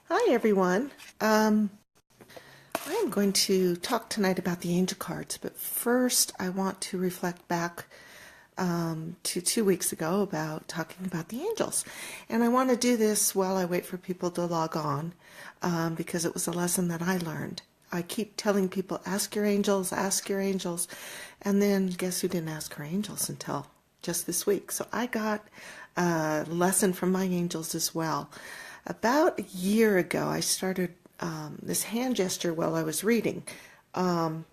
Hi everyone. I am going to talk tonight about the angel cards, but first I want to reflect back to 2 weeks ago about talking about the angels. And I want to do this while I wait for people to log on because it was a lesson that I learned. I keep telling people, ask your angels, and then guess who didn't ask her angels until just this week. So I got a lesson from my angels as well. About a year ago, I started this hand gesture while I was reading. And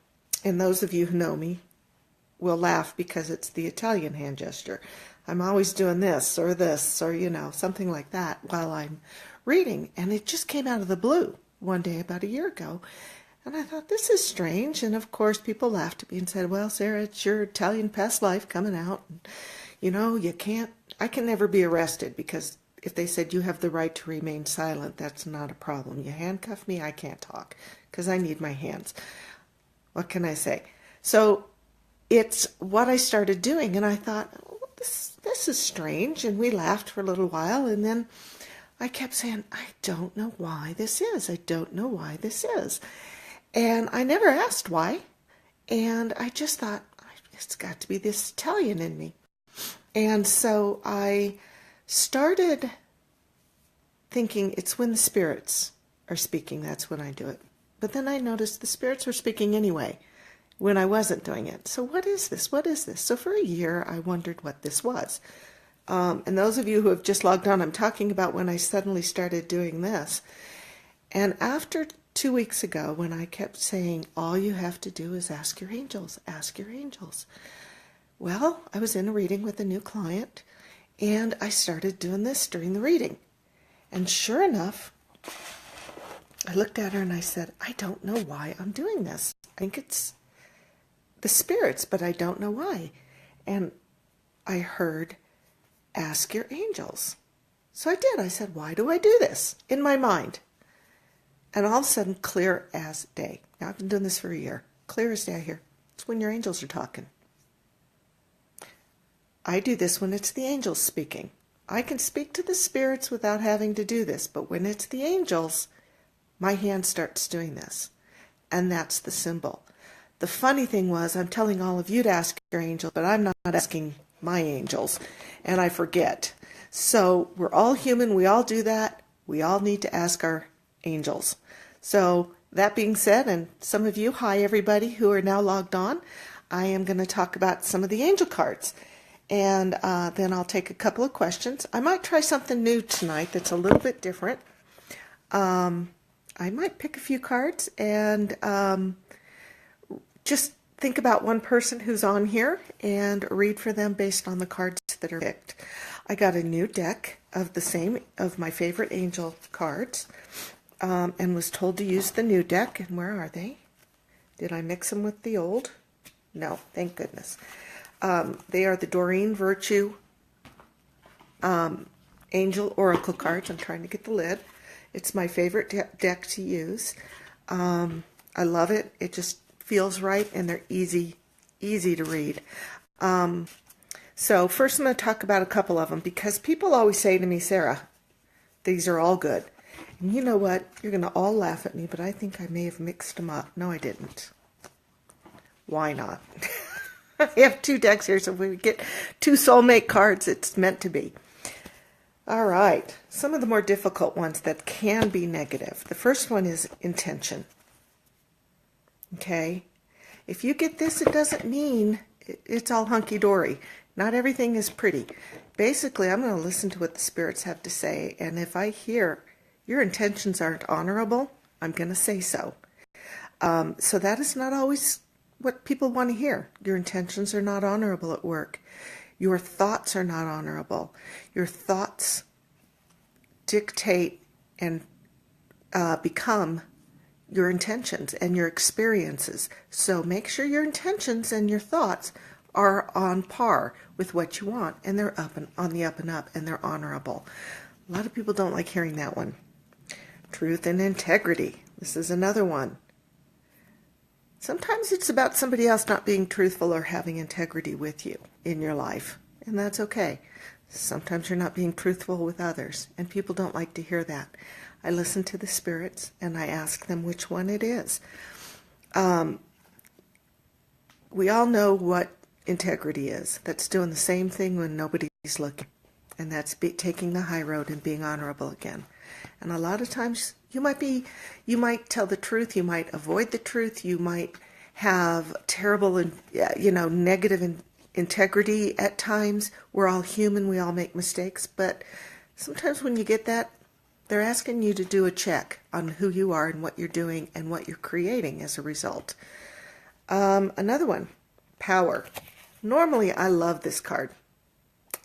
those of you who know me will laugh because it's the Italian hand gesture. I'm always doing this, or something like that while I'm reading. And it just came out of the blue one day about a year ago. And I thought, this is strange. And of course, people laughed at me and said, well, Sarah, it's your Italian past life coming out. And, I can never be arrested because if they said you have the right to remain silent, that's not a problem. You handcuff me, I can't talk because I need my hands. What can I say? So it's what I started doing, and I thought, oh, this is strange, and we laughed for a little while, and then I kept saying, I don't know why this is. I don't know why this is. And I never asked why, and I just thought, it's got to be this Italian in me. And so I started thinking it's when the spirits are speaking, that's when I do it. But then I noticed the spirits were speaking anyway when I wasn't doing it. So what is this? What is this? So for a year, I wondered what this was. And those of you who have just logged on, I'm talking about when I suddenly started doing this. And after 2 weeks ago, when I kept saying, all you have to do is ask your angels, ask your angels. Well, I was in a reading with a new client, and I started doing this during the reading. And sure enough, I looked at her and I said, I don't know why I'm doing this. I think it's the spirits, but I don't know why. And I heard, ask your angels. So I did. I said, why do I do this? In my mind. And all of a sudden, clear as day. Now, I've been doing this for a year. Clear as day, I hear. It's when your angels are talking. I do this when it's the angels speaking. I can speak to the spirits without having to do this, but when it's the angels, my hand starts doing this. And that's the symbol. The funny thing was, I'm telling all of you to ask your angels, but I'm not asking my angels, and I forget. So we're all human, we all do that. We all need to ask our angels. So that being said, and some of you, hi everybody who are now logged on, I am going to talk about some of the angel cards. And then I'll take a couple of questions. I might try something new tonight that's a little bit different. I might pick a few cards and just think about one person who's on here and read for them based on the cards that are picked. I got a new deck of my favorite angel cards and was told to use the new deck. And where are they? Did I mix them with the old? No, thank goodness. They are the Doreen Virtue Angel Oracle cards. I'm trying to get the lid. It's my favorite deck to use. I love it. It just feels right, and they're easy to read. So first I'm going to talk about a couple of them, because people always say to me, Sarah, these are all good. And you know what? You're going to all laugh at me, but I think I may have mixed them up. No, I didn't. Why not? I have two decks here, so if we get two Soulmate cards, it's meant to be. All right, some of the more difficult ones that can be negative. The first one is intention. Okay? If you get this, it doesn't mean it's all hunky-dory. Not everything is pretty. Basically, I'm going to listen to what the spirits have to say, and if I hear your intentions aren't honorable, I'm going to say so. So that is not always what people want to hear. Your intentions are not honorable at work. Your thoughts are not honorable. Your thoughts dictate and become your intentions and your experiences. So make sure your intentions and your thoughts are on par with what you want, and they're on the up and up, and they're honorable. A lot of people don't like hearing that one. Truth and integrity. This is another one. Sometimes it's about somebody else not being truthful or having integrity with you in your life, and that's okay. Sometimes you're not being truthful with others, and people don't like to hear that. I listen to the spirits, and I ask them which one it is. We all know what integrity is. That's doing the same thing when nobody's looking, and that's taking the high road and being honorable again. And a lot of times you might tell the truth, you might avoid the truth, you might have terrible and negative integrity at times. We're all human, we all make mistakes, but sometimes when you get that, they're asking you to do a check on who you are and what you're doing and what you're creating as a result. Another one, power. Normally I love this card.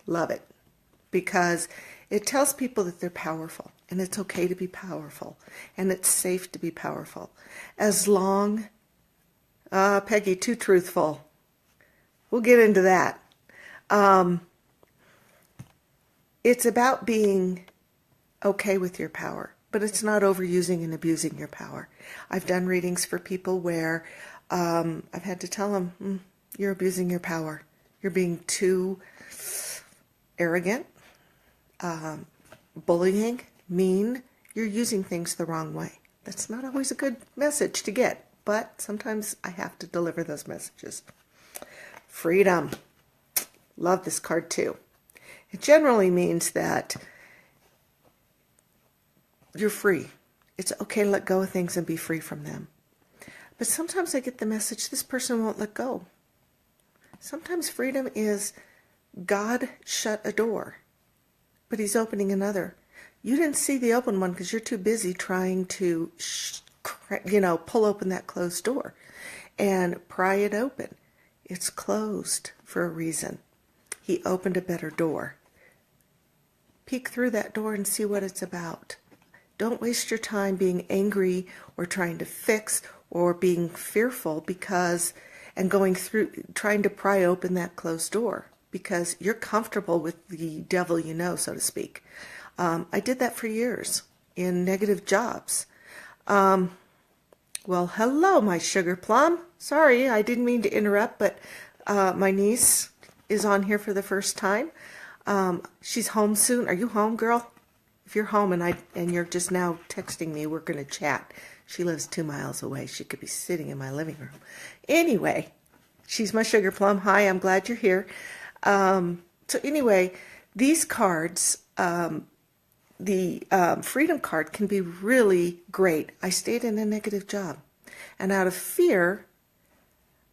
Love it. Because it tells people that they're powerful, and it's okay to be powerful, and it's safe to be powerful. As long, Peggy, too truthful. We'll get into that. It's about being okay with your power, but it's not overusing and abusing your power. I've done readings for people where I've had to tell them, you're abusing your power. You're being too arrogant, bullying, mean. You're using things the wrong way. That's not always a good message to get, but sometimes I have to deliver those messages. Freedom. Love this card too. It generally means that you're free. It's okay to let go of things and be free from them. But sometimes I get the message, this person won't let go. Sometimes freedom is God shut a door, but he's opening another. You didn't see the open one because you're too busy trying to, pull open that closed door and pry it open. It's closed for a reason. He opened a better door. Peek through that door and see what it's about. Don't waste your time being angry or trying to fix or being fearful and going through, trying to pry open that closed door because you're comfortable with the devil you know, so to speak. I did that for years in negative jobs. Well, hello, my sugar plum. Sorry, I didn't mean to interrupt, but my niece is on here for the first time. She's home soon. Are you home, girl? If you're home and you're just now texting me, we're going to chat. She lives 2 miles away. She could be sitting in my living room. Anyway, she's my sugar plum. Hi, I'm glad you're here. So anyway, these cards, the freedom card can be really great. I stayed in a negative job, and out of fear,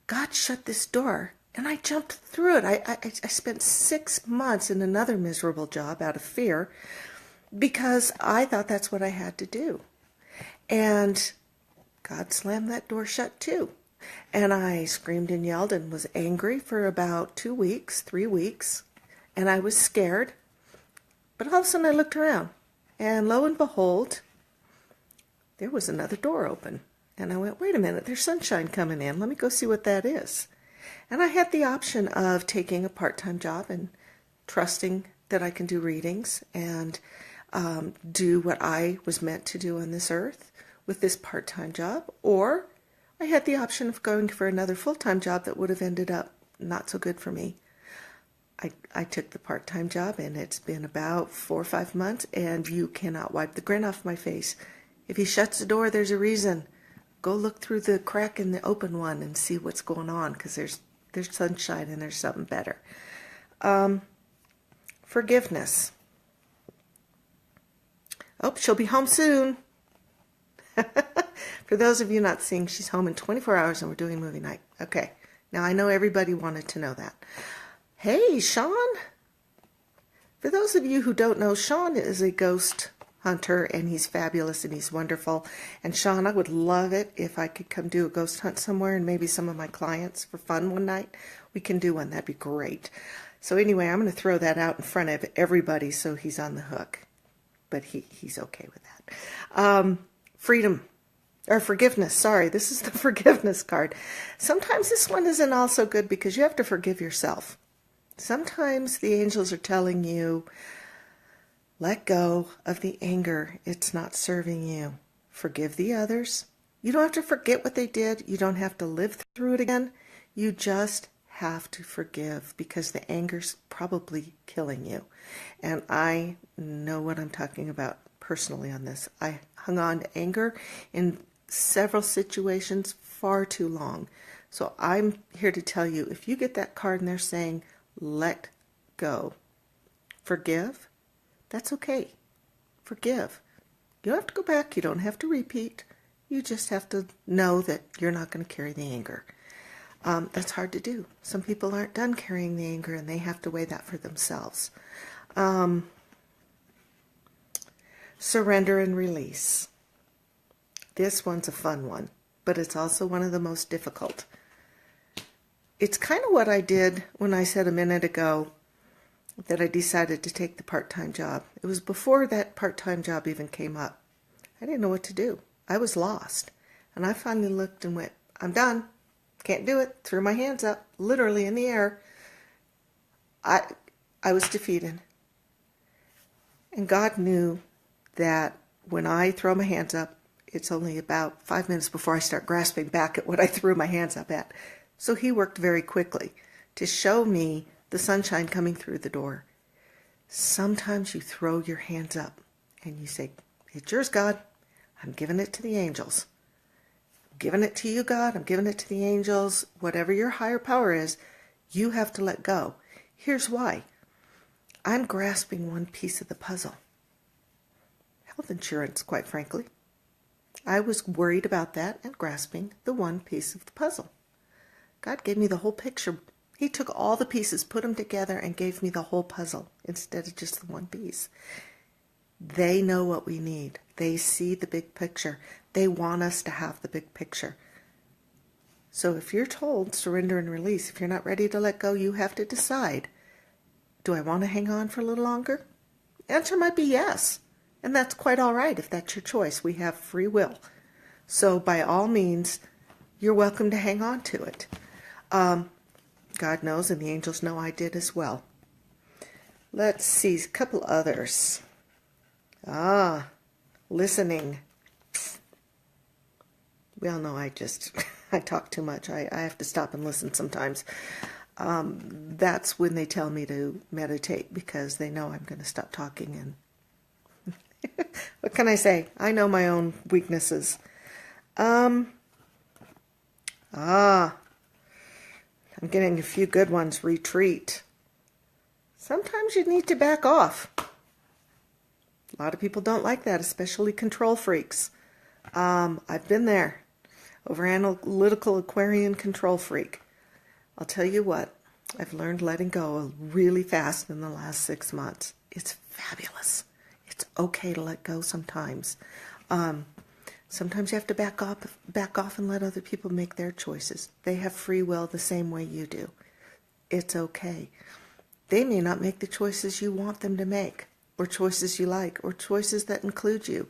God shut this door, and I jumped through it. I spent 6 months in another miserable job out of fear because I thought that's what I had to do. And God slammed that door shut too. And I screamed and yelled and was angry for about 2 weeks, 3 weeks, and I was scared. But all of a sudden I looked around, and lo and behold, there was another door open. And I went, wait a minute, there's sunshine coming in. Let me go see what that is. And I had the option of taking a part-time job and trusting that I can do readings and do what I was meant to do on this earth with this part-time job, or I had the option of going for another full-time job that would have ended up not so good for me. I took the part-time job, and it's been about 4 or 5 months, and you cannot wipe the grin off my face. If he shuts the door, there's a reason. Go look through the crack in the open one and see what's going on, because there's sunshine and there's something better. Forgiveness. Oh, she'll be home soon. For those of you not seeing, she's home in 24 hours and we're doing movie night. Okay. Now, I know everybody wanted to know that. Hey, Sean. For those of you who don't know, Sean is a ghost hunter, and he's fabulous and he's wonderful. And Sean, I would love it if I could come do a ghost hunt somewhere, and maybe some of my clients for fun one night. We can do one. That'd be great. So anyway, I'm going to throw that out in front of everybody so he's on the hook. But he's okay with that. Freedom. Or forgiveness. Sorry, this is the forgiveness card. Sometimes this one isn't also good because you have to forgive yourself. Sometimes the angels are telling you, let go of the anger. It's not serving you. Forgive the others. You don't have to forget what they did. You don't have to live through it again. You just have to forgive because the anger's probably killing you. And I know what I'm talking about personally on this. I hung on to anger in several situations far too long. So I'm here to tell you, if you get that card and they're saying, let go, forgive, that's okay. Forgive. You don't have to go back. You don't have to repeat. You just have to know that you're not going to carry the anger. That's hard to do. Some people aren't done carrying the anger and they have to weigh that for themselves. Surrender and release. This one's a fun one, but it's also one of the most difficult. It's kind of what I did when I said a minute ago that I decided to take the part-time job. It was before that part-time job even came up. I didn't know what to do. I was lost. And I finally looked and went, I'm done. Can't do it. Threw my hands up, literally in the air. I was defeated. And God knew that when I throw my hands up, it's only about 5 minutes before I start grasping back at what I threw my hands up at. So he worked very quickly to show me the sunshine coming through the door. Sometimes you throw your hands up and you say, it's yours, God. I'm giving it to the angels. I'm giving it to you, God. I'm giving it to the angels. Whatever your higher power is, you have to let go. Here's why. I'm grasping one piece of the puzzle. Health insurance, quite frankly. I was worried about that and grasping the one piece of the puzzle. God gave me the whole picture. He took all the pieces, put them together, and gave me the whole puzzle instead of just the one piece. They know what we need. They see the big picture. They want us to have the big picture. So if you're told surrender and release, if you're not ready to let go, you have to decide, do I want to hang on for a little longer? The answer might be yes. And that's quite all right if that's your choice. We have free will. So by all means, you're welcome to hang on to it. God knows, and the angels know I did as well. Let's see, a couple others. Listening. We all know I talk too much. I have to stop and listen sometimes. That's when they tell me to meditate because they know I'm going to stop talking. And what can I say? I know my own weaknesses. I'm getting a few good ones. Retreat. Sometimes you need to back off. A lot of people don't like that, especially control freaks. I've been there. Overanalytical Aquarian control freak. I'll tell you what, I've learned letting go really fast in the last 6 months. It's fabulous. It's okay to let go sometimes. Sometimes you have to back off and let other people make their choices. They have free will the same way you do. It's okay. They may not make the choices you want them to make, or choices you like, or choices that include you.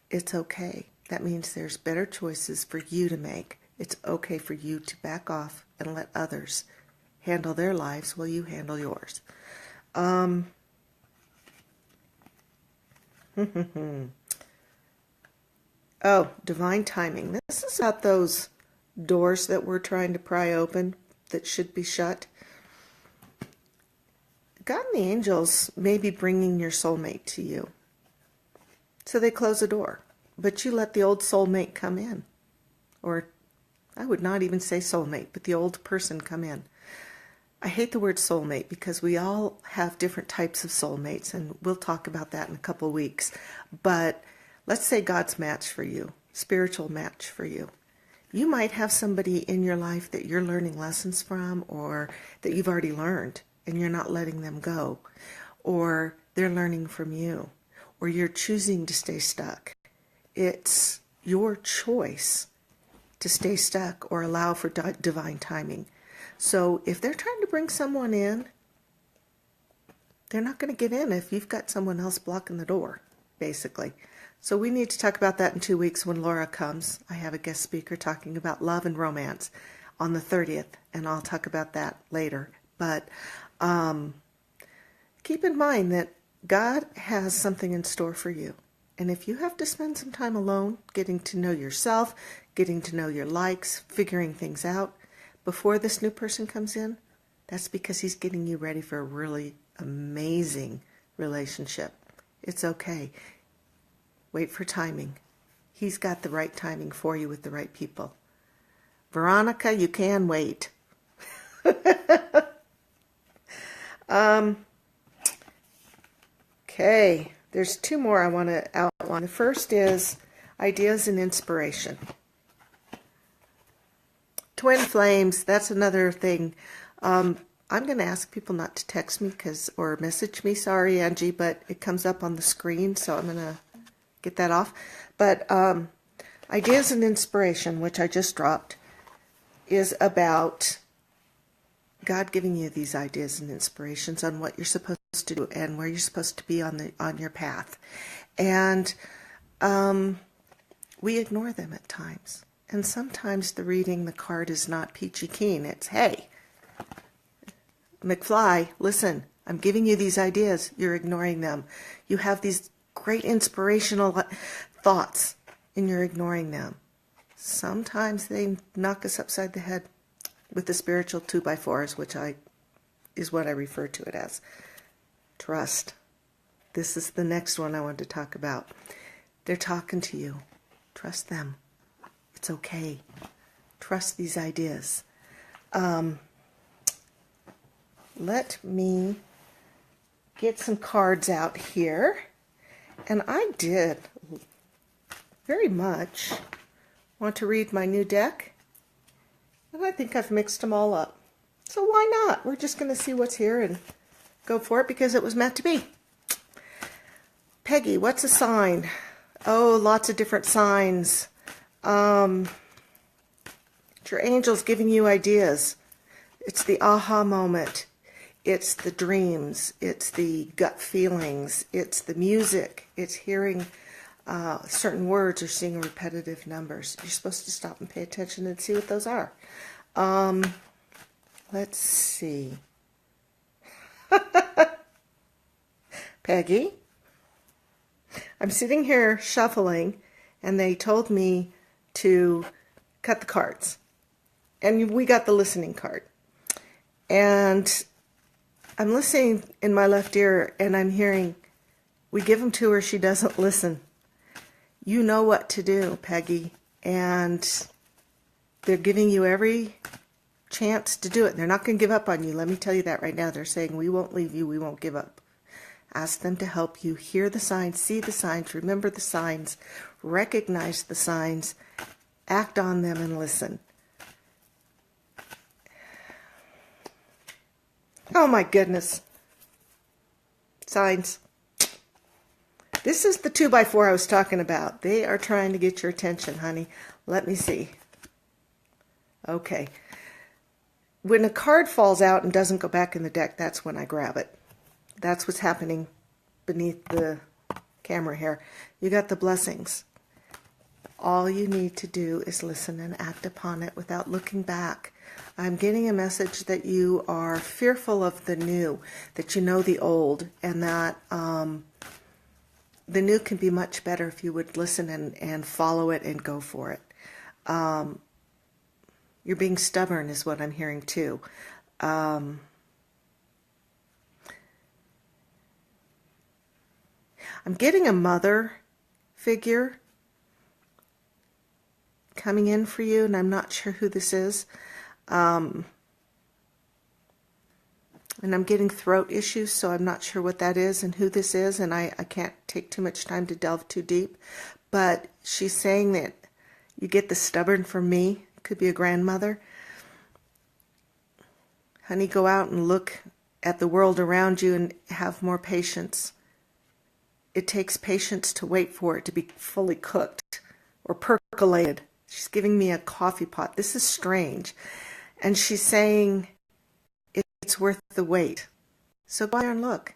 It's okay. That means there's better choices for you to make. It's okay for you to back off and let others handle their lives while you handle yours. Oh, divine timing. This is about those doors that we're trying to pry open that should be shut. God and the angels may be bringing your soulmate to you. So they close the door, but you let the old soulmate come in. Or I would not even say soulmate, but the old person come in. I hate the word soulmate because we all have different types of soulmates, and we'll talk about that in a couple weeks. But let's say God's match for you, spiritual match for you. You might have somebody in your life that you're learning lessons from, or that you've already learned and you're not letting them go, or they're learning from you, or you're choosing to stay stuck. It's your choice to stay stuck or allow for divine timing. So if they're trying to bring someone in, they're not going to get in if you've got someone else blocking the door, basically. So we need to talk about that in 2 weeks when Laura comes. I have a guest speaker talking about love and romance on the 30th, and I'll talk about that later. But keep in mind that God has something in store for you. And if you have to spend some time alone, getting to know yourself, getting to know your likes, figuring things out, before this new person comes in, that's because he's getting you ready for a really amazing relationship. It's okay. Wait for timing. He's got the right timing for you with the right people. Veronica, you can wait. Okay, there's two more I want to outline. The first is ideas and inspiration. Twin flames, that's another thing. I'm going to ask people not to text me or message me. Sorry, Angie, but it comes up on the screen, so I'm going to get that off. But ideas and inspiration, which I just dropped, is about God giving you these ideas and inspirations on what you're supposed to do and where you're supposed to be on your path. And we ignore them at times. And sometimes the card is not peachy keen. It's, hey, McFly, listen, I'm giving you these ideas. You're ignoring them. You have these great inspirational thoughts and you're ignoring them. Sometimes they knock us upside the head with the spiritual 2x4s, which is what I refer to it as. Trust. This is the next one I wanted to talk about. They're talking to you. Trust them. It's okay. Trust these ideas. Let me get some cards out here. And I did very much want to read my new deck. And I think I've mixed them all up. So why not? We're just going to see what's here and go for it because it was meant to be. Peggy, what's a sign? Oh, lots of different signs. It's your angels giving you ideas. It's the aha moment. It's the dreams. It's the gut feelings. It's the music. It's hearing certain words or seeing repetitive numbers. You're supposed to stop and pay attention and see what those are. Let's see. Peggy, I'm sitting here shuffling, and they told me to cut the cards. And we got the listening card. And I'm listening in my left ear, and I'm hearing, we give them to her, she doesn't listen. You know what to do, Peggy. And they're giving you every chance to do it. They're not going to give up on you. Let me tell you that right now. They're saying, we won't leave you. We won't give up. Ask them to help you. Hear the signs, see the signs, remember the signs, recognize the signs, act on them, and listen. Oh my goodness. Signs. This is the 2x4 I was talking about. They are trying to get your attention, honey. Let me see. Okay. When a card falls out and doesn't go back in the deck, that's when I grab it. That's what's happening beneath the camera here. You got the blessings. All you need to do is listen and act upon it without looking back. I'm getting a message that you are fearful of the new, that you know the old, and that the new can be much better if you would listen and follow it and go for it. You're being stubborn is what I'm hearing too. I'm getting a mother figure coming in for you, and I'm not sure who this is. And I'm getting throat issues, so I'm not sure what that is and who this is, and I can't take too much time to delve too deep. But she's saying that you get the stubborn from me. Could be a grandmother. Honey, go out and look at the world around you and have more patience. It takes patience to wait for it to be fully cooked or percolated. She's giving me a coffee pot. This is strange. And she's saying it's worth the wait. So go out and look.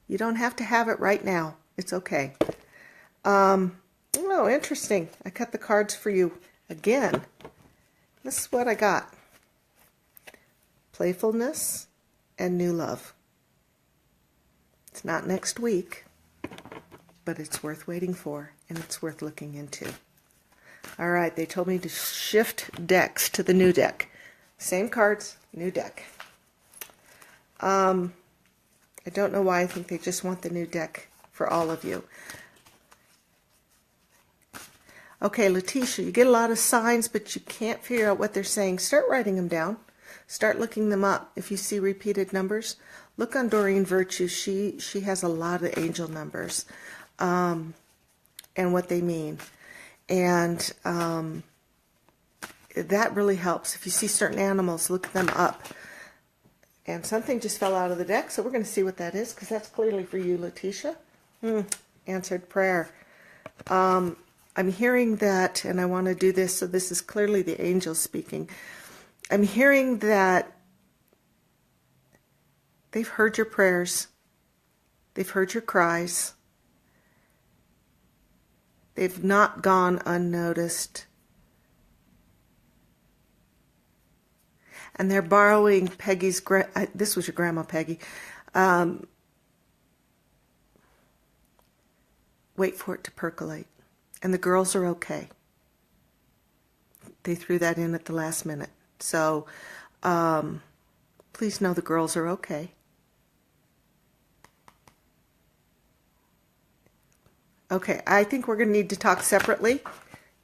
You don't have to have it right now. It's okay. Oh, interesting. I cut the cards for you again. This is what I got. Playfulness and new love. It's not next week, but it's worth waiting for, and it's worth looking into. All right, they told me to shift decks to the new deck. Same cards, new deck. I don't know why. I think they just want the new deck for all of you. Okay, Letitia, you get a lot of signs, but you can't figure out what they're saying. Start writing them down. Start looking them up. If you see repeated numbers, look on Doreen Virtue. She has a lot of angel numbers and what they mean. And that really helps. If you see certain animals, look them up. And something just fell out of the deck, so we're going to see what that is, because that's clearly for you, Letitia. Answered prayer. I'm hearing that, and I want to do this, so this is clearly the angels speaking. I'm hearing that they've heard your prayers. They've heard your cries. They've not gone unnoticed. And they're borrowing Peggy's, this was your grandma, Peggy. Wait for it to percolate. And the girls are okay. They threw that in at the last minute. So please know the girls are okay. Okay, I think we're going to need to talk separately.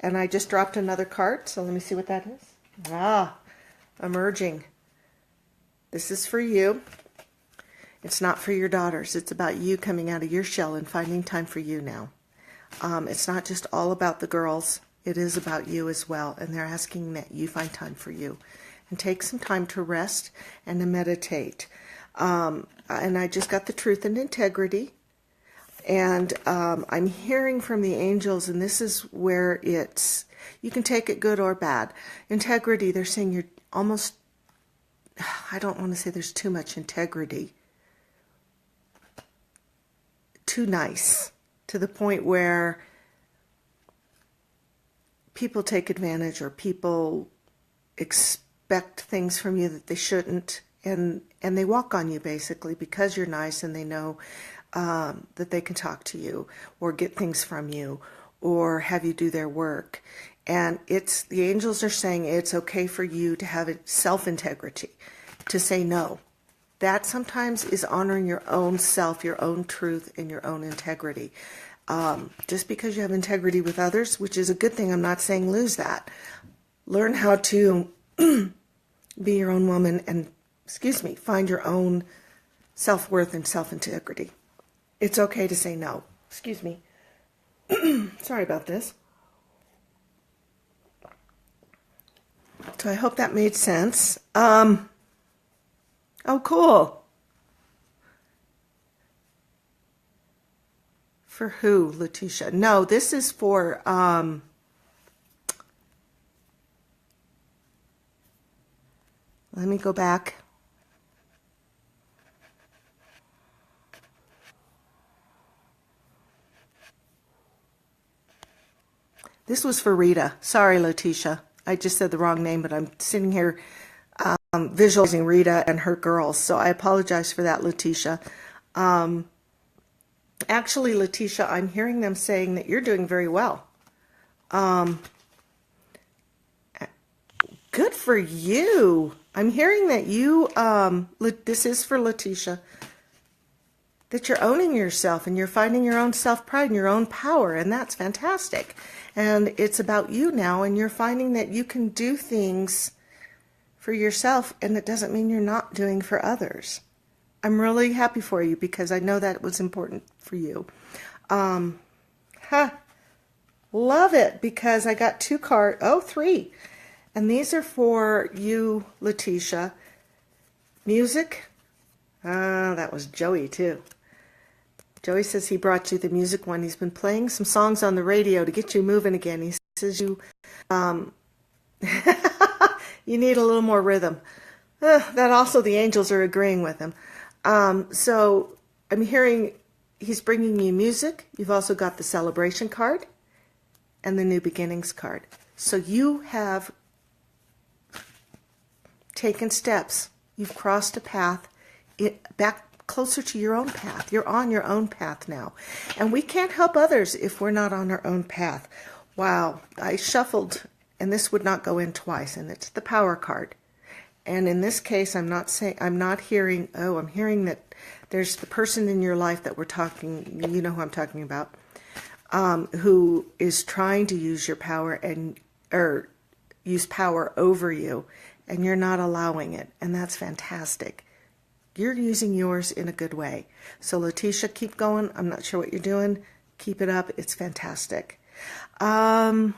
And I just dropped another card, so let me see what that is. Emerging. This is for you. It's not for your daughters. It's about you coming out of your shell and finding time for you now. It's not just all about the girls. It is about you as well. And they're asking that you find time for you. And take some time to rest and to meditate. And I just got the truth and integrity. And I'm hearing from the angels, and this is where it's, you can take it good or bad. Integrity, they're saying you're almost, I don't want to say there's too much integrity. Too nice. To the point where people take advantage or people expect things from you that they shouldn't, and they walk on you basically because you're nice and they know that they can talk to you or get things from you or have you do their work. And it's, the angels are saying it's okay for you to have self-integrity, to say no. That sometimes is honoring your own self, your own truth, and your own integrity. Just because you have integrity with others, which is a good thing, I'm not saying lose that. Learn how to be your own woman and, find your own self-worth and self-integrity. It's okay to say no. Sorry about this. So I hope that made sense. Oh, cool. For who, Letitia? No, this is for, let me go back. This was for Rita. Sorry, Letitia. I just said the wrong name, but I'm sitting here visualizing Rita and her girls. So I apologize for that, Letitia. Actually, Letitia, I'm hearing them saying that you're doing very well. Good for you. I'm hearing that you, this is for Letitia, that you're owning yourself and you're finding your own self-pride and your own power, and that's fantastic. And it's about you now, and you're finding that you can do things for yourself, and it doesn't mean you're not doing for others. I'm really happy for you because I know that was important for you. Love it, because I got three. And these are for you, Letitia. Music. That was Joey too. Joey says he brought you the music one. He's been playing some songs on the radio to get you moving again. He says you you need a little more rhythm. That also the angels are agreeing with him. So I'm hearing he's bringing you music. You've also got the celebration card and the new beginnings card. So you have taken steps. You've crossed a path back closer to your own path. You're on your own path now. And we can't help others if we're not on our own path. Wow, I shuffled, and this would not go in twice, and it's the power card. And in this case, I'm not hearing, oh, I'm hearing that there's the person in your life that we're talking, you know who I'm talking about, who is trying to use your power or use power over you, and you're not allowing it. And that's fantastic. You're using yours in a good way. So Letitia, keep going. I'm not sure what you're doing. Keep it up. It's fantastic. Well,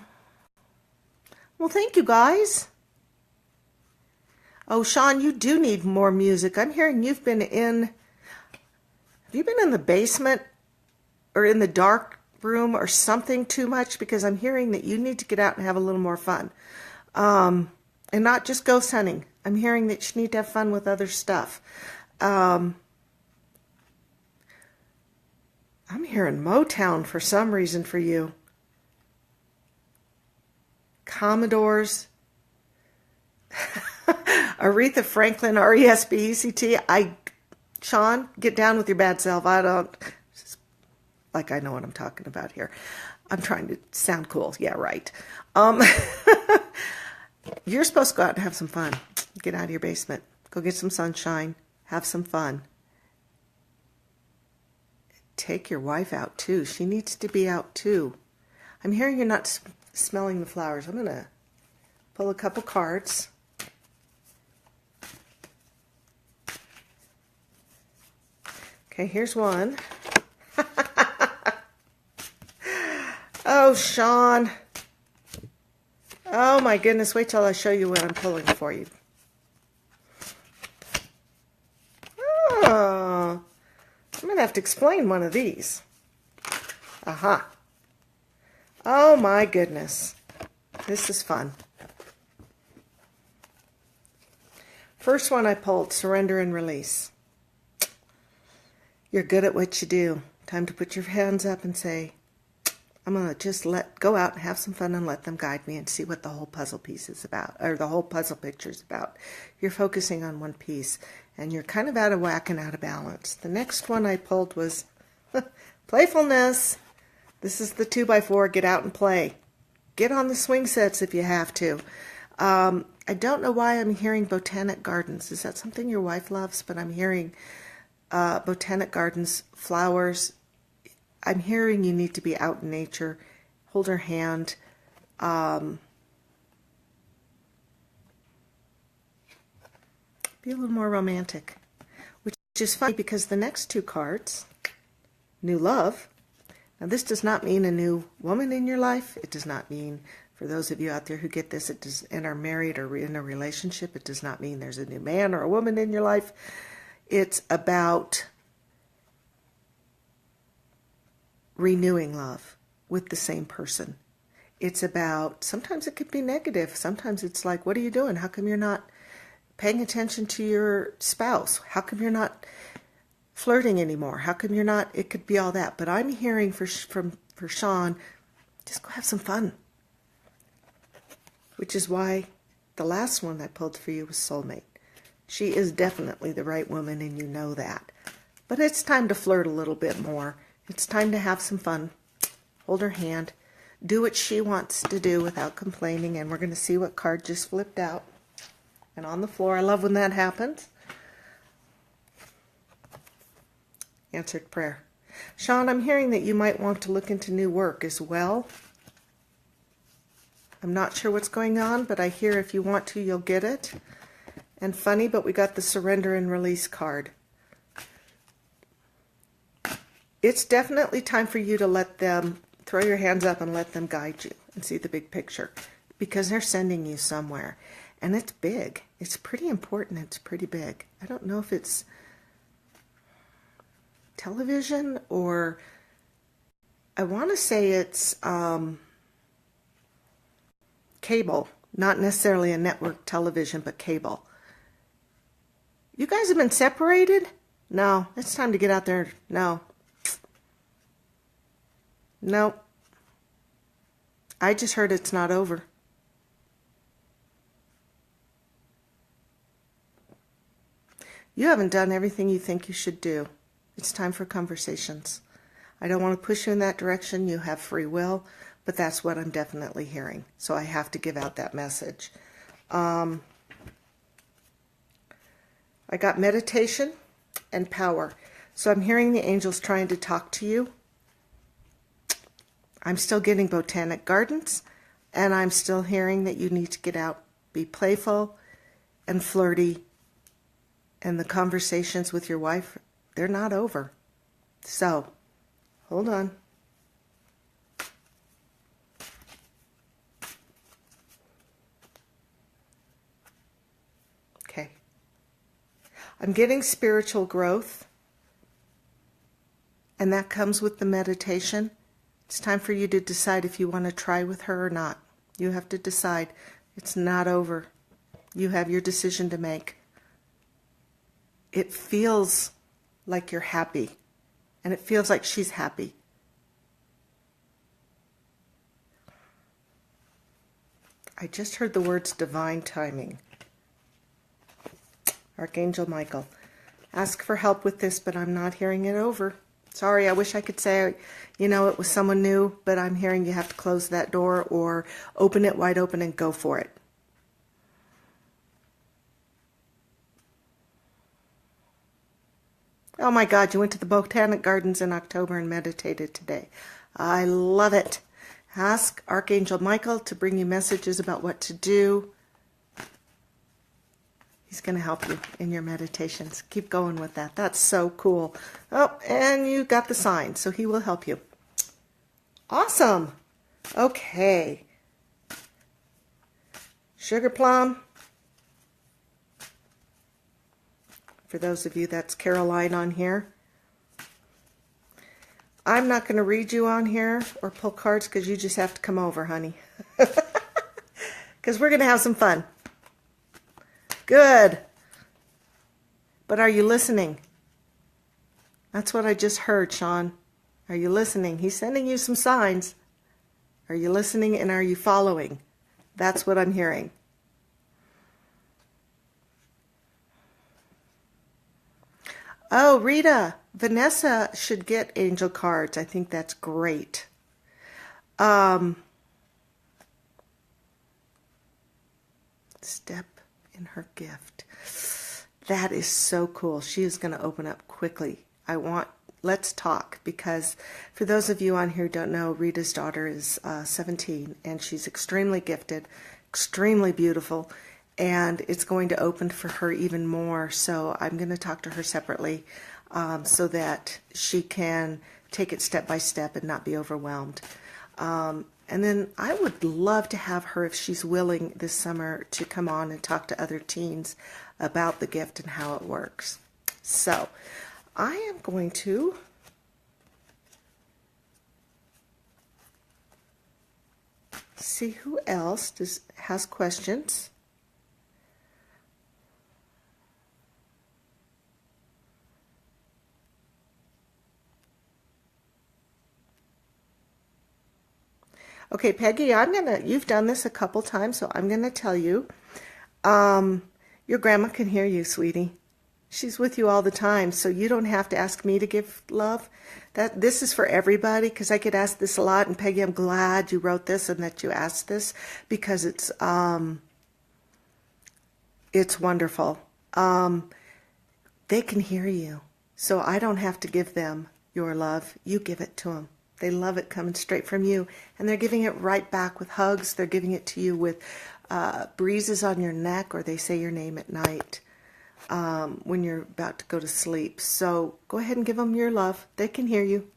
thank you guys. Oh, Sean, you do need more music. I'm hearing have you been in the basement or in the dark room or something too much? Because I'm hearing that you need to get out and have a little more fun. And not just ghost hunting. I'm hearing that you need to have fun with other stuff. I'm hearing Motown for some reason for you. Commodores. Aretha Franklin, R-E-S-B-E-C-T. Sean, get down with your bad self. I know what I'm talking about here. I'm trying to sound cool. Yeah, right. You're supposed to go out and have some fun. Get out of your basement. Go get some sunshine. Have some fun. Take your wife out too. She needs to be out too. I'm hearing you're not smelling the flowers. I'm going to pull a couple cards. Okay, here's one. Oh, Sean. Oh, my goodness. Wait till I show you what I'm pulling for you. Oh, I'm going to have to explain one of these. Aha. Oh, my goodness. This is fun. First one I pulled, surrender and release. You're good at what you do. Time to put your hands up and say, I'm going to just go out and have some fun and let them guide me and see what the whole puzzle piece is about, or the whole puzzle picture is about. You're focusing on one piece, and you're kind of out of whack and out of balance. The next one I pulled was playfulness. This is the 2x4. Get out and play. Get on the swing sets if you have to. I don't know why I'm hearing botanic gardens. Is that something your wife loves? But I'm hearing botanic gardens, flowers. I'm hearing you need to be out in nature. Hold her hand. Be a little more romantic. Which is funny because the next two cards, new love. Now this does not mean a new woman in your life. It does not mean, for those of you out there who get this, and are married or in a relationship, it does not mean there's a new man or a woman in your life. It's about renewing love with the same person. It's about, sometimes it could be negative. Sometimes it's like, what are you doing? How come you're not paying attention to your spouse? How come you're not flirting anymore? How come you're not, it could be all that. But I'm hearing for Sean, just go have some fun. Which is why the last one I pulled for you was Soulmate. She is definitely the right woman, and you know that. But it's time to flirt a little bit more. It's time to have some fun. Hold her hand. Do what she wants to do without complaining, and we're going to see what card just flipped out. And on the floor, I love when that happens. Answered prayer. Sean, I'm hearing that you might want to look into new work as well. I'm not sure what's going on, but I hear if you want to, you'll get it. And funny, but we got the surrender and release card. It's definitely time for you to let them, throw your hands up and let them guide you and see the big picture, because they're sending you somewhere. And it's big. It's pretty important. It's pretty big. I don't know if it's television or I want to say it's cable, not necessarily a network television, but cable. You guys have been separated? No, it's time to get out there. No. No. I just heard it's not over. You haven't done everything you think you should do. It's time for conversations. I don't want to push you in that direction. You have free will, but that's what I'm definitely hearing. So I have to give out that message. I got meditation and power. So I'm hearing the angels trying to talk to you. I'm still getting botanic gardens, and I'm still hearing that you need to get out, be playful and flirty, and the conversations with your wife, they're not over. So, hold on. Okay. I'm getting spiritual growth, and that comes with the meditation. It's time for you to decide if you want to try with her or not. You have to decide. It's not over. You have your decision to make. It feels like you're happy, and it feels like she's happy. I just heard the words divine timing. Archangel Michael, ask for help with this, but I'm not hearing it over. Sorry, I wish I could say, it was someone new, but I'm hearing you have to close that door or open it wide open and go for it. Oh my God, you went to the Botanic Gardens in October and meditated today. I love it. Ask Archangel Michael to bring you messages about what to do. He's going to help you in your meditations. Keep going with that. That's so cool. Oh, and you got the sign, so he will help you. Awesome. Okay. Sugar plum. For those of you, that's Caroline on here. I'm not going to read you on here or pull cards because you just have to come over, honey. Because we're going to have some fun. Good. But are you listening? That's what I just heard, Sean. Are you listening? He's sending you some signs. Are you listening and are you following? That's what I'm hearing. Oh, Rita, Vanessa should get angel cards. I think that's great. Step in her gift. That is so cool. She is going to open up quickly. Let's talk, because for those of you on here who don't know, Rita's daughter is 17, and she's extremely gifted, extremely beautiful, and it's going to open for her even more. So I'm going to talk to her separately so that she can take it step by step and not be overwhelmed. And then I would love to have her, if she's willing this summer, to come on and talk to other teens about the gift and how it works. So I am going to see who else has questions. Okay, Peggy, you've done this a couple times, so I'm going to tell you. Your grandma can hear you, sweetie. She's with you all the time, so you don't have to ask me to give love. This is for everybody, because I get asked this a lot, and Peggy, I'm glad you wrote this and that you asked this, because it's wonderful. They can hear you, so I don't have to give them your love. You give it to them. They love it coming straight from you, and they're giving it right back with hugs. They're giving it to you with breezes on your neck, or they say your name at night when you're about to go to sleep. So go ahead and give them your love. They can hear you.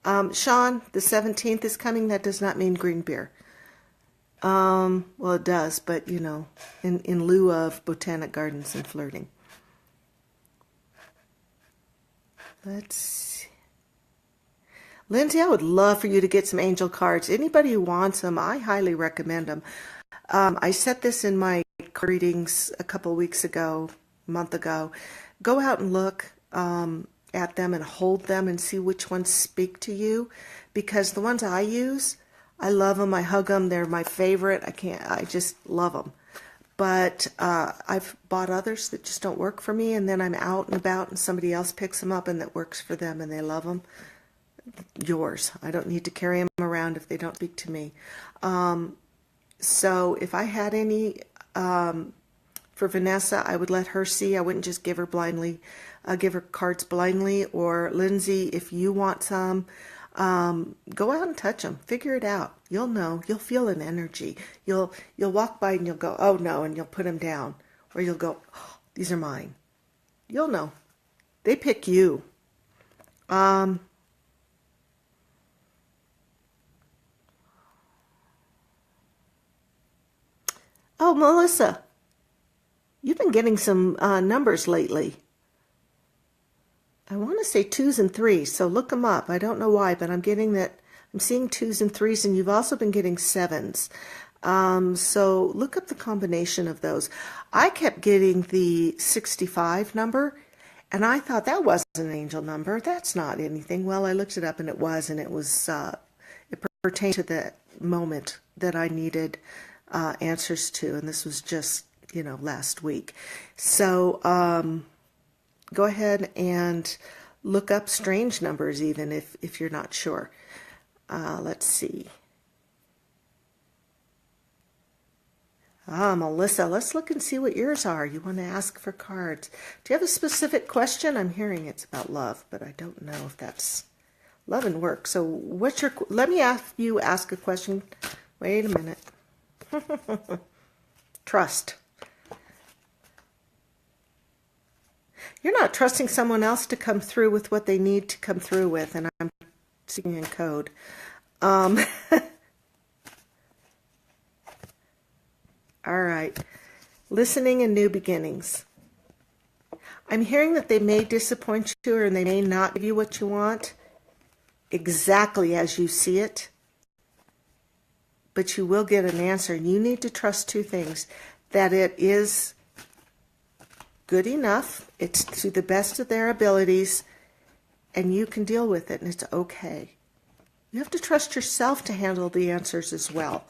Sean, the 17th is coming. That does not mean green beer. Well, it does, but, in lieu of botanic gardens and flirting. Let's see. Lindsay, I would love for you to get some angel cards. Anybody who wants them, I highly recommend them. I set this in my readings a couple weeks ago, a month ago. Go out and look at them and hold them and see which ones speak to you, because the ones I use, I love them. I hug them. They're my favorite. I just love them. But I've bought others that just don't work for me, and then I'm out and about and somebody else picks them up and that works for them and they love them. Yours. I don't need to carry them around if they don't speak to me. So if I had any For Vanessa, I would let her see. I wouldn't just give her cards blindly. Or Lindsay, if you want some, go out and touch them. Figure it out. You'll know. You'll feel an energy. You'll walk by and you'll go, oh no, and you'll put them down. Or you'll go, oh, these are mine. You'll know. They pick you. Oh, Melissa, you've been getting some numbers lately. I want to say 2s and 3s, so look them up. I don't know why, but I'm getting that. I'm seeing 2s and 3s, and you've also been getting 7s. So look up the combination of those. I kept getting the 65 number, and I thought that wasn't an angel number. That's not anything. Well, I looked it up, and it was, it pertained to the moment that I needed answers to, and this was just, last week. So go ahead and look up strange numbers even if you're not sure. Let's see. Melissa, let's look and see what yours are. You want to ask for cards. Do you have a specific question? I'm hearing it's about love, but I don't know if that's love and work. So let me ask a question. Wait a minute. Trust. You're not trusting someone else to come through with what they need to come through with, and I'm speaking in code. All right. Listening and new beginnings. I'm hearing that they may disappoint you, or they may not give you what you want exactly as you see it, but you will get an answer. You need to trust two things: that it is good enough, it's to the best of their abilities, and you can deal with it, and it's okay. You have to trust yourself to handle the answers as well.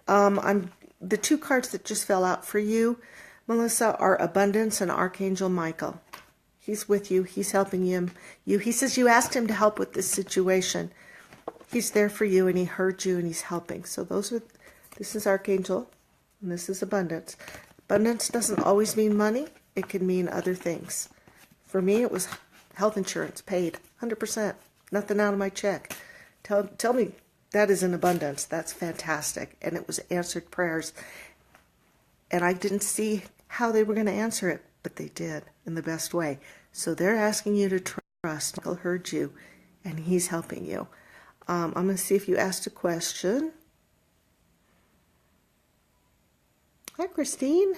The two cards that just fell out for you, Melissa, are Abundance and Archangel Michael. He's with you. He's helping you. He says you asked him to help with this situation. He's there for you, and he heard you, and he's helping. So this is Archangel, and this is Abundance. Abundance doesn't always mean money. It can mean other things. For me, it was health insurance paid 100%, nothing out of my check. Tell me that is an abundance. That's fantastic. And it was answered prayers. And I didn't see how they were going to answer it, but they did in the best way. So they're asking you to trust. Michael heard you, and he's helping you. I'm going to see if you asked a question. Hi, Christine.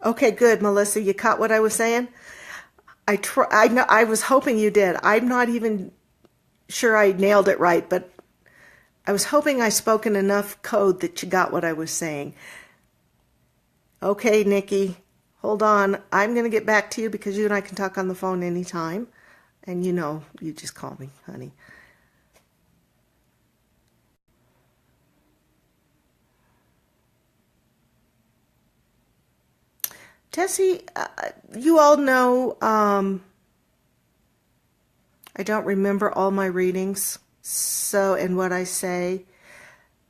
Okay, good, Melissa. You caught what I was saying? I was hoping you did. I'm not even sure I nailed it right, but I was hoping I spoke in enough code that you got what I was saying. Okay, Nikki, hold on. I'm going to get back to you because you and I can talk on the phone anytime. And you just call me, honey. Tessie, you all know I don't remember all my readings and what I say.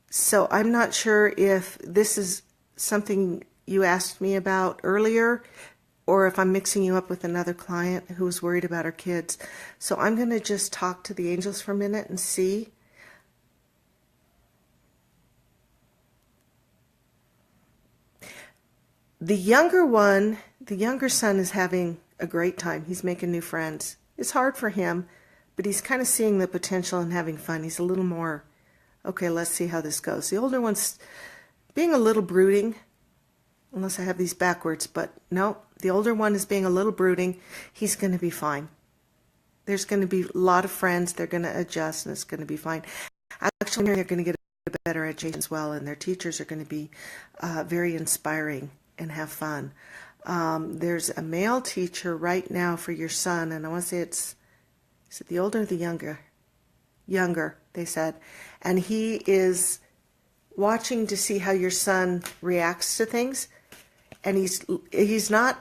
So I'm not sure if this is something you asked me about earlier or if I'm mixing you up with another client who was worried about her kids. So I'm going to just talk to the angels for a minute and see. The younger son is having a great time. He's making new friends. It's hard for him, but he's kind of seeing the potential and having fun. He's a little more, okay, let's see how this goes. The older one's being a little brooding, unless I have these backwards, but no, the older one is being a little brooding. He's going to be fine. There's going to be a lot of friends. They're going to adjust, and it's going to be fine. Actually, they're going to get a better education as well, and their teachers are going to be very inspiring and have fun. There's a male teacher right now for your son, and I want to say is it the older or the younger? Younger, they said. And he is watching to see how your son reacts to things, and he's not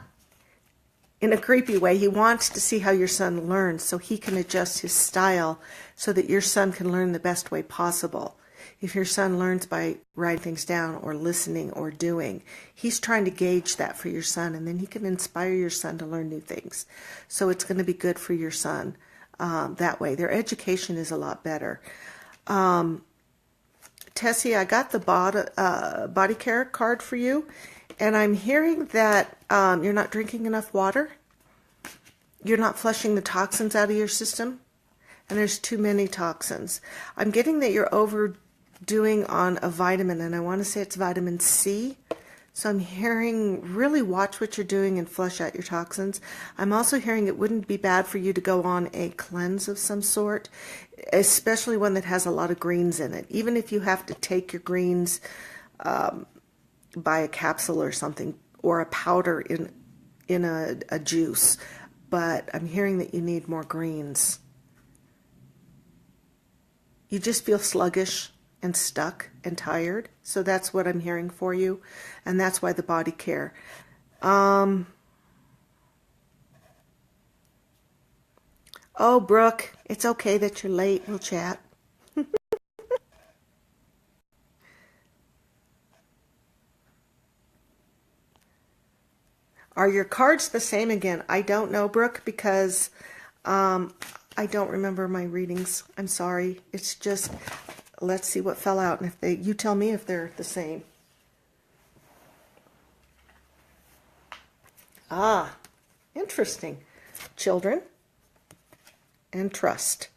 in a creepy way. He wants to see how your son learns so he can adjust his style so that your son can learn the best way possible. if your son learns by writing things down or listening or doing, he's trying to gauge that for your son, and then he can inspire your son to learn new things. So it's going to be good for your son that way. Their education is a lot better. Tessie, I got the body care card for you, and I'm hearing that you're not drinking enough water. You're not flushing the toxins out of your system, and there's too many toxins. I'm getting that you're overdoing on a vitamin, and I want to say it's vitamin C. So I'm hearing really watch what you're doing and flush out your toxins. I'm also hearing it wouldn't be bad for you to go on a cleanse of some sort, especially one that has a lot of greens in it. Even if you have to take your greens by a capsule or something, or a powder in a juice. But I'm hearing that you need more greens. You just feel sluggish and stuck and tired. So that's what I'm hearing for you. And that's why the body care. Oh, Brooke, it's okay that you're late. We'll chat. Are your cards the same again? I don't know, Brooke, because I don't remember my readings. I'm sorry. It's just, let's see what fell out, and if you tell me if they're the same. Ah, interesting. Children and trust.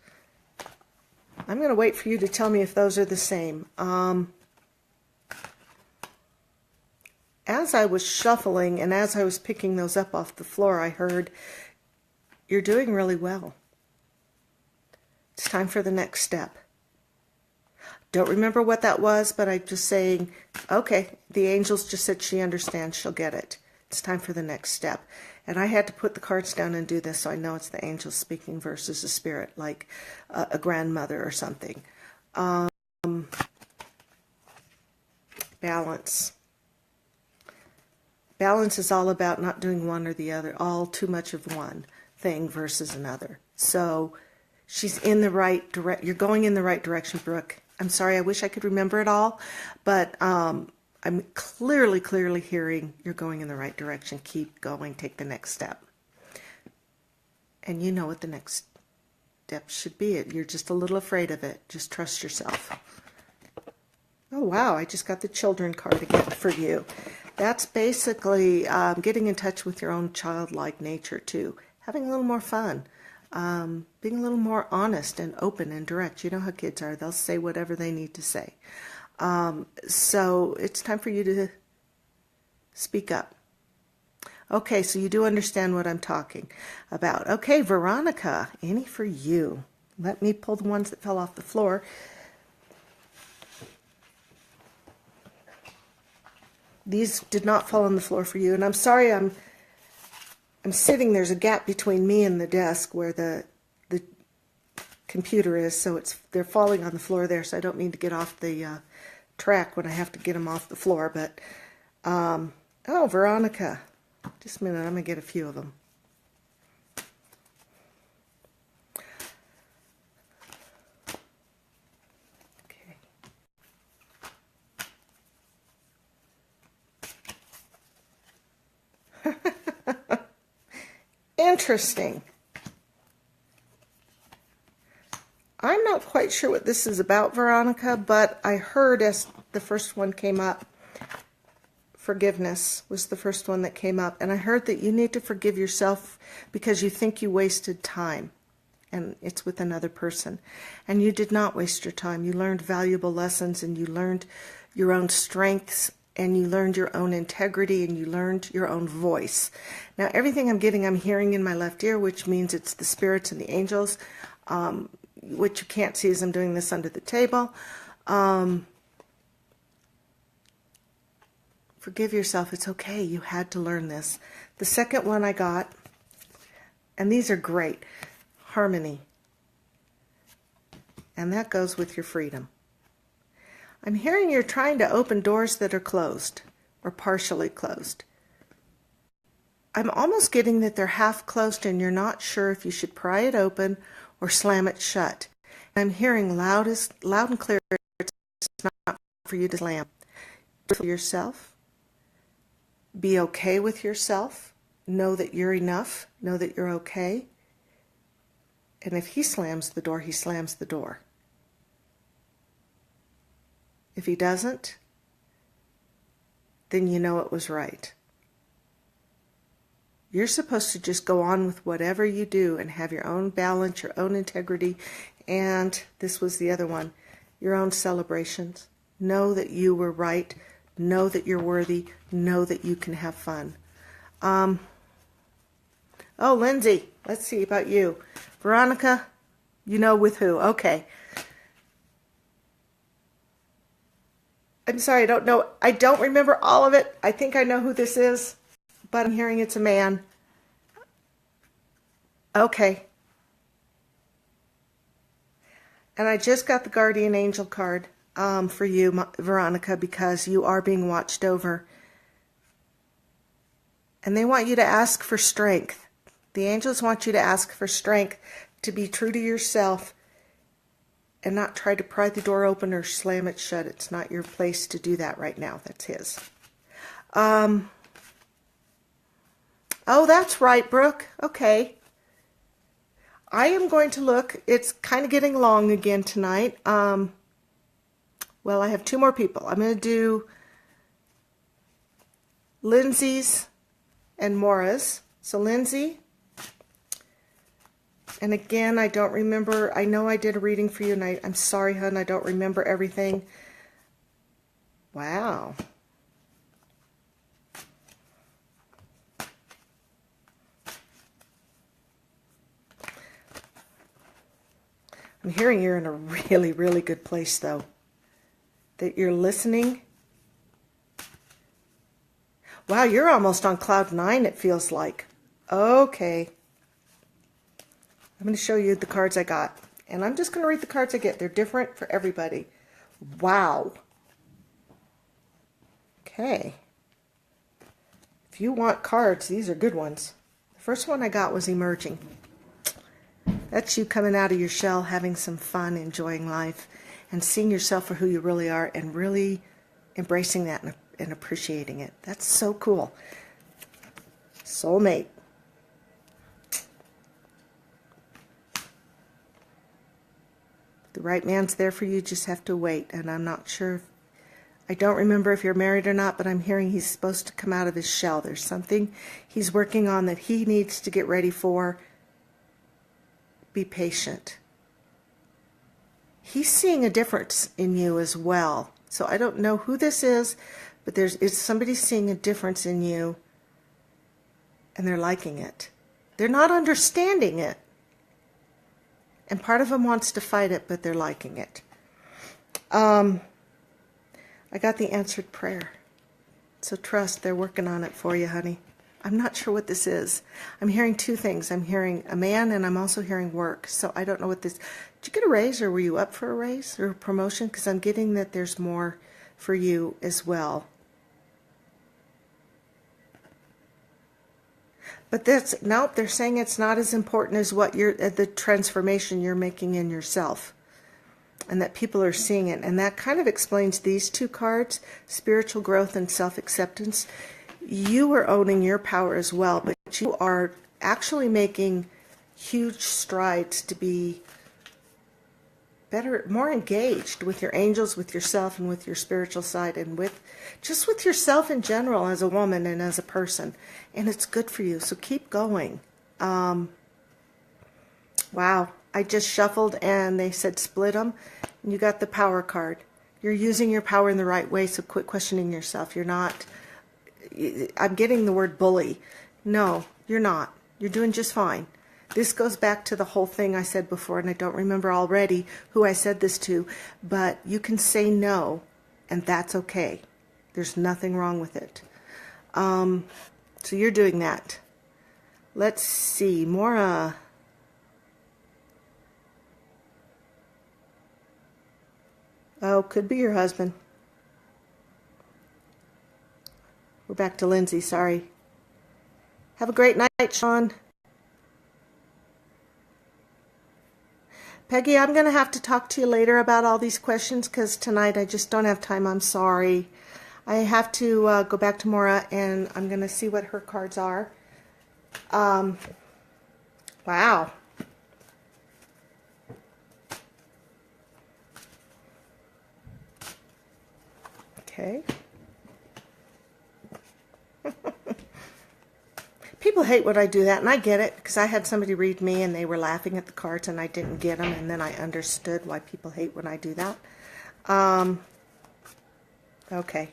I'm going to wait for you to tell me if those are the same. As I was shuffling and as I was picking those up off the floor, I heard, you're doing really well. It's time for the next step. Don't remember what that was, but I'm just saying, okay, the angels just said she understands, she'll get it. It's time for the next step. And I had to put the cards down and do this, so I know it's the angels speaking versus a spirit, like a grandmother or something. Balance. Balance is all about not doing one or the other, all too much of one thing versus another. So she's in the right direction. You're going in the right direction, Brooke. I'm sorry, I wish I could remember it all, but I'm clearly hearing you're going in the right direction. Keep going, take the next step. And you know what the next step should be. You're just a little afraid of it. Just trust yourself. Oh, wow, I just got the children card again for you. That's basically getting in touch with your own childlike nature, too. Having a little more fun. Being a little more honest and open and direct. You know how kids are. They'll say whatever they need to say. So it's time for you to speak up. Okay, so you do understand what I'm talking about. Okay, Veronica, any for you. Let me pull the ones that fell off the floor. These did not fall on the floor for you, and I'm sorry I'm sitting, there's a gap between me and the desk where the computer is, so they're falling on the floor there, so I don't mean to get off the track when I have to get them off the floor, but, oh, Veronica, just a minute, I'm going to get a few of them. Interesting. I'm not quite sure what this is about, Veronica, but I heard as the first one came up, forgiveness was the first one that came up, and I heard that you need to forgive yourself because you think you wasted time, and it's with another person. And you did not waste your time. You learned valuable lessons, and you learned your own strengths, and you learned your own integrity, and you learned your own voice. Now, everything I'm getting, I'm hearing in my left ear, which means it's the spirits and the angels. What you can't see is I'm doing this under the table. Forgive yourself. It's okay. You had to learn this. The second one I got, and these are great, harmony. And that goes with your freedom. I'm hearing you're trying to open doors that are closed or partially closed. I'm almost getting that they're half closed and you're not sure if you should pry it open or slam it shut. I'm hearing loud and clear, it's for you to slam. For yourself. Be okay with yourself. Know that you're enough. Know that you're okay. And if he slams the door, he slams the door. If he doesn't, then you know it was right. You're supposed to just go on with whatever you do and have your own balance, your own integrity, and this was the other one, your own celebrations. Know that you were right. Know that you're worthy. Know that you can have fun. Oh, Lindsay, let's see about you. Veronica, you know with who? Okay. I'm sorry, I don't know. I don't remember all of it. I think I know who this is, but I'm hearing it's a man. Okay. And I just got the guardian angel card for you, Veronica, because you are being watched over. And they want you to ask for strength. The angels want you to ask for strength to be true to yourself and not try to pry the door open or slam it shut. It's not your place to do that right now. That's his. Oh, that's right, Brooke. Okay. I am going to look. It's kind of getting long again tonight. Well, I have two more people. I'm going to do Lindsay's and Maura's. So Lindsay, and again, I don't remember. I know I did a reading for you, and I'm sorry, hon, I don't remember everything. Wow. I'm hearing you're in a really, really good place, though. That you're listening. Wow, you're almost on cloud 9, it feels like. Okay. I'm going to show you the cards I got. And I'm just going to read the cards I get. They're different for everybody. Wow. Okay. If you want cards, these are good ones. The first one I got was emerging. That's you coming out of your shell, having some fun, enjoying life, and seeing yourself for who you really are, and really embracing that and appreciating it. That's so cool. Soulmate. The right man's there for you, just have to wait. And I'm not sure, I don't remember if you're married or not, but I'm hearing he's supposed to come out of his shell. There's something he's working on that he needs to get ready for. Be patient. He's seeing a difference in you as well. So I don't know who this is, but it's somebody seeing a difference in you, and they're liking it. They're not understanding it. And part of them wants to fight it, but they're liking it. I got the answered prayer. So trust, they're working on it for you, honey. I'm not sure what this is. I'm hearing two things. I'm hearing a man, and I'm also hearing work. So I don't know what this... Did you get a raise, or were you up for a raise or a promotion? Because I'm getting that there's more for you as well. But that's, nope, they're saying it's not as important as what the transformation you're making in yourself. And that people are seeing it. And that kind of explains these two cards, spiritual growth and self-acceptance. You are owning your power as well, but you are actually making huge strides to be better, more engaged with your angels, with yourself, and with your spiritual side, and with just with yourself in general as a woman and as a person. And it's good for you, so keep going. Wow, I just shuffled and they said split them, and you got the power card. You're using your power in the right way, so quit questioning yourself. You're not, I'm getting the word bully. No, you're not. You're doing just fine. This goes back to the whole thing I said before, and I don't remember already who I said this to, but you can say no, and that's okay. There's nothing wrong with it. So you're doing that. Let's see, Maura. Oh, could be your husband. We're back to Lindsay, sorry. Have a great night, Sean. Peggy, I'm going to have to talk to you later about all these questions because tonight I just don't have time. I'm sorry. I have to go back to Maura and I'm going to see what her cards are. Wow. Okay. People hate when I do that, and I get it, because I had somebody read me and they were laughing at the cards and I didn't get them, and then I understood why people hate when I do that. Okay.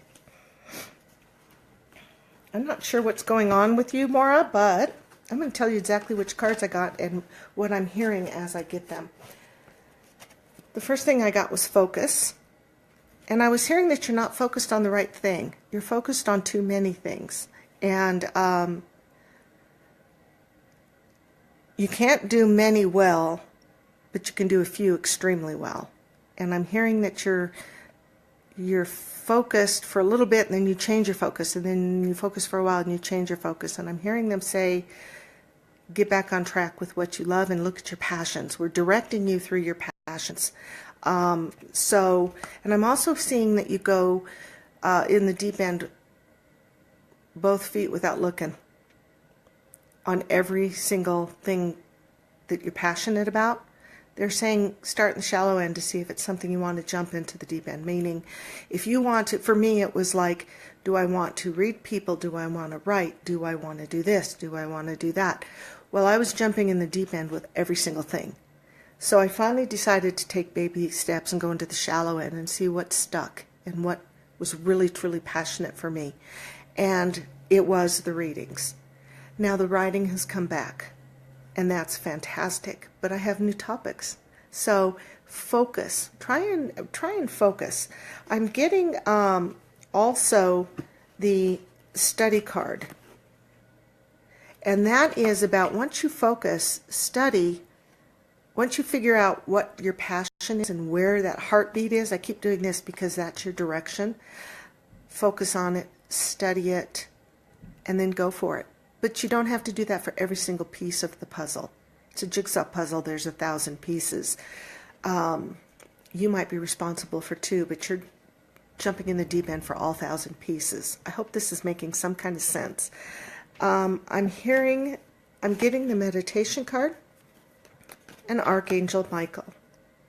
I'm not sure what's going on with you, Maura, but I'm going to tell you exactly which cards I got and what I'm hearing as I get them. The first thing I got was focus. And I was hearing that you're not focused on the right thing. You're focused on too many things. And you can't do many well, but you can do a few extremely well. And I'm hearing that you're focused for a little bit, and then you change your focus, and then you focus for a while, and you change your focus. And I'm hearing them say, get back on track with what you love and look at your passions. We're directing you through your passions. And I'm also seeing that you go in the deep end, both feet without looking, on every single thing that you're passionate about. They're saying start in the shallow end to see if it's something you want to jump into the deep end. Meaning, if you want to, for me it was like, do I want to read people? Do I want to write? Do I want to do this? Do I want to do that? Well, I was jumping in the deep end with every single thing. So I finally decided to take baby steps and go into the shallow end and see what stuck and what was really, truly passionate for me. And it was the readings. Now the writing has come back, and that's fantastic, but I have new topics. So focus. Try and focus. I'm getting also the study card. And that is about once you focus, study. Once you figure out what your passion is and where that heartbeat is, I keep doing this because that's your direction. Focus on it, study it, and then go for it. But you don't have to do that for every single piece of the puzzle. It's a jigsaw puzzle. There's 1,000 pieces. You might be responsible for 2, but you're jumping in the deep end for all 1,000 pieces. I hope this is making some kind of sense. I'm getting the meditation card. And Archangel Michael.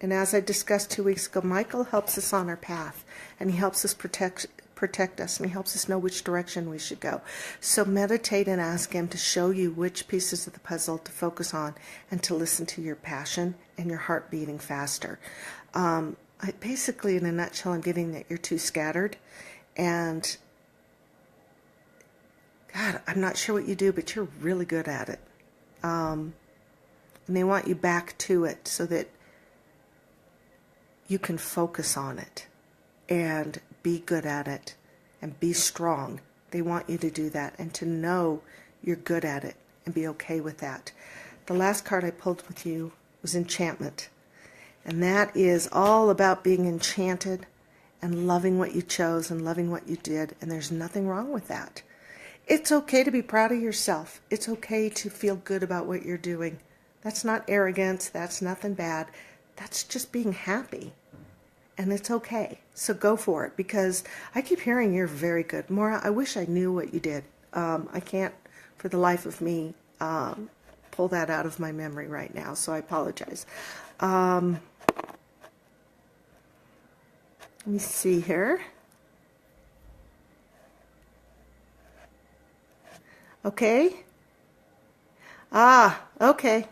And as I discussed 2 weeks ago, Michael helps us on our path, and he helps us protect us, and he helps us know which direction we should go. So meditate and ask him to show you which pieces of the puzzle to focus on and to listen to your passion and your heart beating faster. Basically, in a nutshell, I'm getting that you're too scattered, and God, I'm not sure what you do, but you're really good at it. And they want you back to it so that you can focus on it and be good at it and be strong. They want you to do that and to know you're good at it and be okay with that. The last card I pulled with you was enchantment. And that is all about being enchanted and loving what you chose and loving what you did. And there's nothing wrong with that. It's okay to be proud of yourself. It's okay to feel good about what you're doing. That's not arrogance. That's nothing bad. That's just being happy. And it's okay. So go for it, because I keep hearing you're very good. Maura, I wish I knew what you did. I can't, for the life of me, pull that out of my memory right now, so I apologize. Let me see here. Okay. Okay.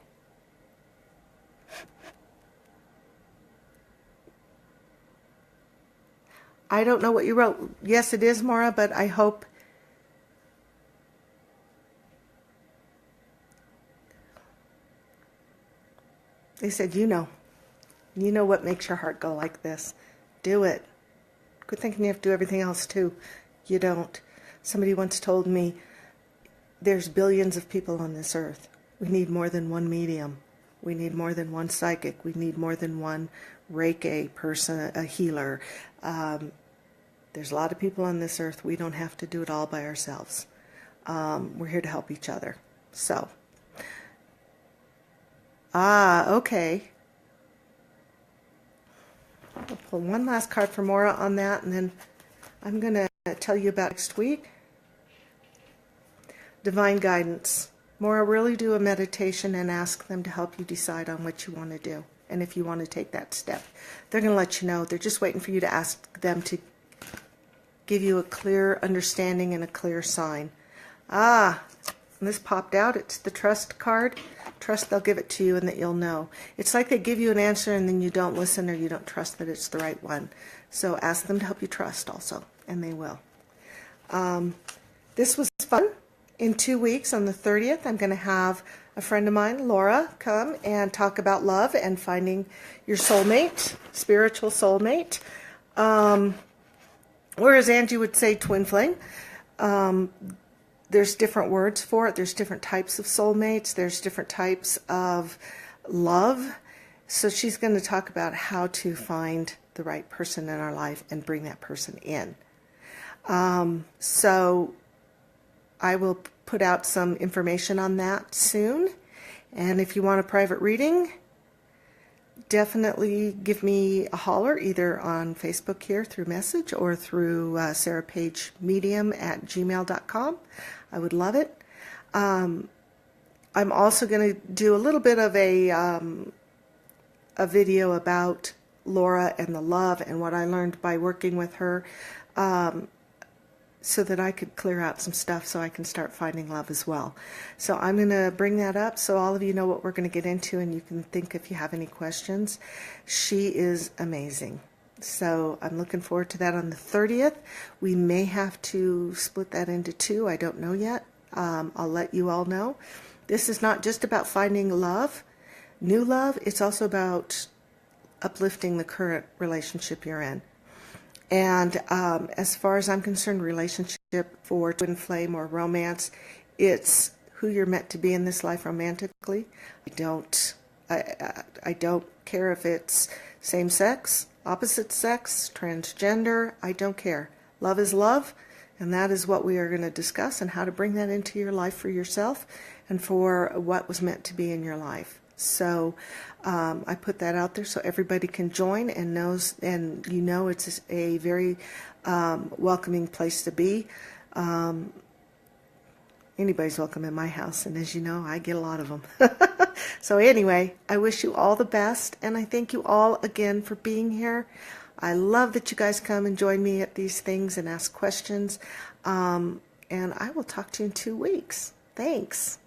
I don't know what you wrote. Yes, it is, Maura, but I hope... They said, you know what makes your heart go like this. Do it. Quit thinking you have to do everything else, too. You don't. Somebody once told me, there's billions of people on this earth. We need more than one medium. We need more than one psychic. We need more than one Reiki person, a healer. There's a lot of people on this earth. We don't have to do it all by ourselves. We're here to help each other. So, okay. I'll pull one last card for Maura on that, and then I'm going to tell you about next week. Divine guidance. Maura, really do a meditation and ask them to help you decide on what you want to do and if you want to take that step. They're going to let you know. They're just waiting for you to ask them to give you a clear understanding and a clear sign. Ah, and this popped out. It's the trust card. Trust they'll give it to you and that you'll know. It's like they give you an answer and then you don't listen or you don't trust that it's the right one. So ask them to help you trust also, and they will. This was fun. In 2 weeks, on the 30th, I'm going to have a friend of mine, Laura, come and talk about love and finding your soulmate, spiritual soulmate. Or as Angie would say, twin flame. There's different words for it. There's different types of soulmates. There's different types of love. So she's going to talk about how to find the right person in our life and bring that person in. So I will put out some information on that soon. And if you want a private reading, definitely give me a holler either on Facebook here through message or through sarahpagemedium@gmail.com. I would love it. I'm also going to do a little bit of a video about Laura and the love and what I learned by working with her, so that I could clear out some stuff so I can start finding love as well. So I'm going to bring that up so all of you know what we're going to get into and you can think if you have any questions. She is amazing. So I'm looking forward to that on the 30th. We may have to split that into two. I don't know yet. I'll let you all know. This is not just about finding love, new love. It's also about uplifting the current relationship you're in. And as far as I'm concerned, relationship for twin flame or romance, it's who you're meant to be in this life romantically. I don't care if it's same sex, opposite sex, transgender. I don't care. Love is love, and that is what we are going to discuss and how to bring that into your life for yourself and for what was meant to be in your life. So I put that out there so everybody can join and knows, and you know it's a very welcoming place to be. Anybody's welcome in my house, and as you know, I get a lot of them. So anyway, I wish you all the best, and I thank you all again for being here. I love that you guys come and join me at these things and ask questions, and I will talk to you in 2 weeks. Thanks.